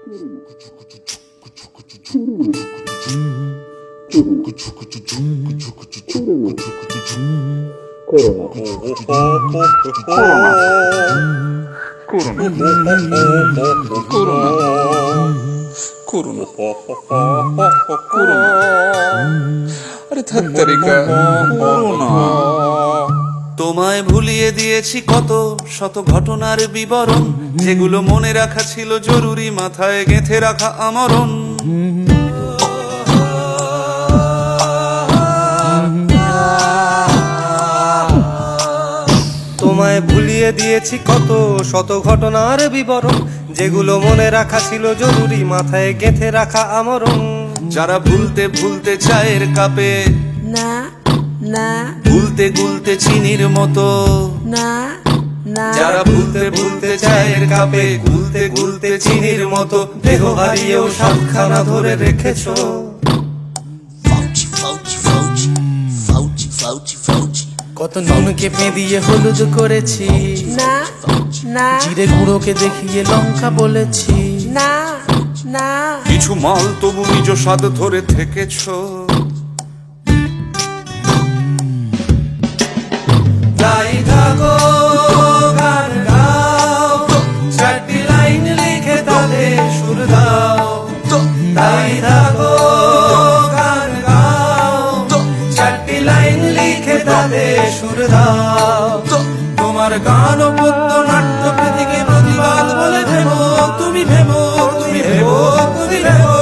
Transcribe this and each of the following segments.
আরে থাত্তারিকা তোমায় ভুলিয়ে দিয়েছি কত শত ঘটনার বিবরণ, যেগুলো মনে রাখা ছিল জরুরি, মাথায় গেঁথে রাখা আমরণ। তোমায় ভুলিয়ে দিয়েছি কত শত ঘটনার বিবরণ, যেগুলো মনে রাখা ছিল জরুরি, মাথায় গেঁথে রাখা আমরণ। যারা ভুলতে ভুলতে চায়ের কাপে না না গুলতে গুলতে চিনির মতো, না না যারা ভুলতে ভুলতে চায়ের কাপে গুলতে গুলতে চিনির মতো, দেহ হারিয়েও সাতখানা ধরে রেখেছো। কত নুনকে পেঁদিয়ে হলুদ করেছি, না না জিরে গুঁড়োকে দেখিয়ে লঙ্কা বলেছি। না না কিছু মাল তবু নিজ স্বাদ ধরে থেকেছো। তাই থাকো গান গাও, চারটি লাইন লিখে তাদের সুর দাও। তাই থাকো গান গাও, চারটি লাইন লিখে তাদের সুর দাও। তোমার গান ও পদ্য নাট্য প্রতীকে প্রতিবাদ বলে ভেবো, তুমি ভেবো, তুমি ভেবো, তুমি ভেবো।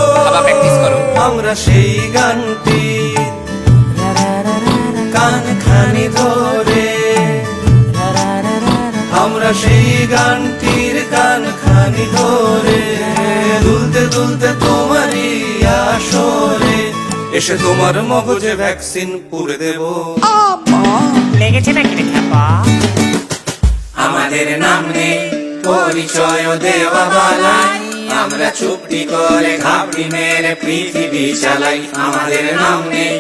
আমরা সেই গানটি কানখানি ধরে, আমরা সেই গানটির কানখানি ধরে, দুলতে দুলতে তোমারই আসরে এসে তোমার মগজে ভ্যাকসিন পুরে দেবো। লেগেছে নাকি রে খ্যাপা? আমাদের নাম নেই পরিচয় দেওয়া বালাই, আমরা চুপটি করে ঘাপটি মেরে পৃথিবী চালাই। আমাদের নাম নেই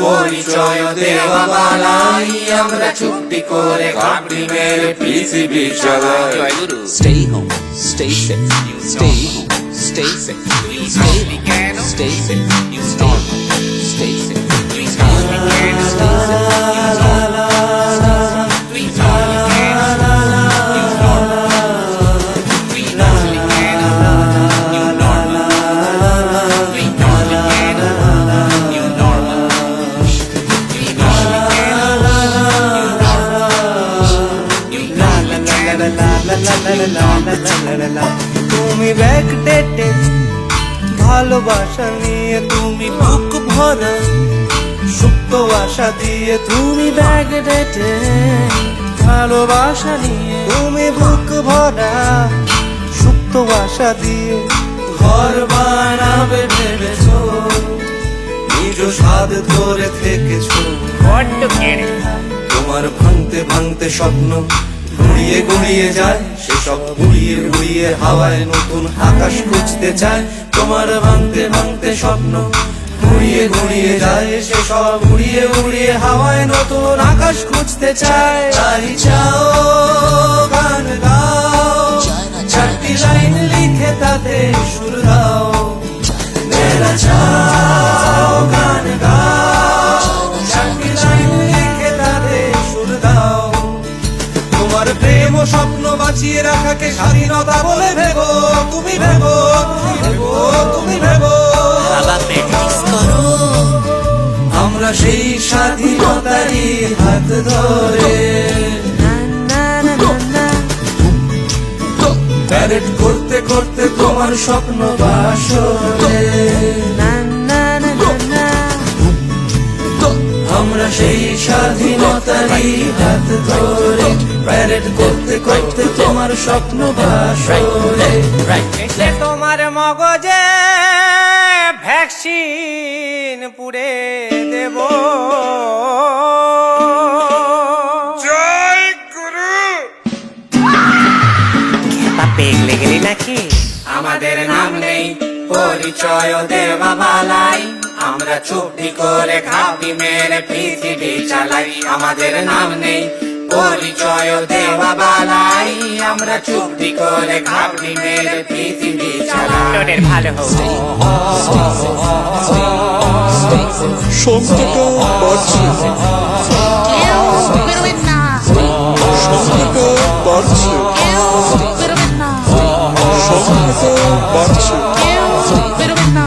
পরিচয় দেওয়া বালাই, আমরা চুপটি করে ঘাপটি মেরে পৃথিবী চালাই। Stay home, stay safe, stay home, stay safe, stay home, stay safe, stay safe, তুমি ব্যাকডেটে ভালোবাসা নিয়ে, তুমি বুক ভরা সুপ্ত আশা দিয়ে। তুমি ব্যাকডেটে ভালোবাসা নিয়ে, তুমি বুক ভরা সুপ্ত আশা দিয়ে ঘর বানাবে ভেবেছো, নিজ স্বাদ ধরে থেকেছো। বড্ড কেড়ে তোমার ভাঙতে ভাঙতে স্বপ্ন গুড়িয়ে গুড়িয়ে যায়, সেসব গুড়িয়ে গুড়িয়ে হাওয়ায় নতুন আকাশ খুঁজতে চায়। তোমার ভাঙতে ভাঙতে স্বপ্ন গুড়িয়ে গুড়িয়ে যায়, সেসব উড়িয়ে উড়িয়ে হাওয়ায় নতুন আকাশ খুঁজতে চায়। তাই চাও গান গাও, চারটি লাইন লিখে তাতে সুর দাও। মেরা চাও গান গাও, চারটি লাইন লিখে তাতে সুর দাও। তোমার প্রেম ও স্বপ্ন বাঁচিয়ে রাখাকে স্বাধীনতা বলে ভেবো, তুমি ভেবো, তুমি ভেবো, তুমি ভেবো। আমরা সেই স্বাধীনতারই হাত ধরে প্যারেড করতে করতে তোমার স্বপ্ন বাসরে। আমরা সেই স্বাধীনতারই হাত ধরে প্যারেড করতে করতে তোমার স্বপ্ন বাসরে। তোমার মগজে ভ্যাকসিন পুরে দেব। জয় গুরু। খ্যাপা পেগ লেগেলি নাকি? আমাদের নাম নেই পরিচয় দেওয়া বালাই, আমরা চুপটি করে ঘাপটি মেরে পৃথিবী চালাই। আমাদের নাম নেই পরিচয় দেওয়া বালাই, আমরা চুপটি করে ঘাপটি মেরে পৃথিবী চালাই। তোদের ভালো হোক। সংখ্যাটা বাড়ছে, কেউ বেরোবেন না, সংখ্যাটা বাড়ছে, কেউ বেরোবেন না, সংখ্যাটা বাড়ছে, কেউ বেরোবেন না,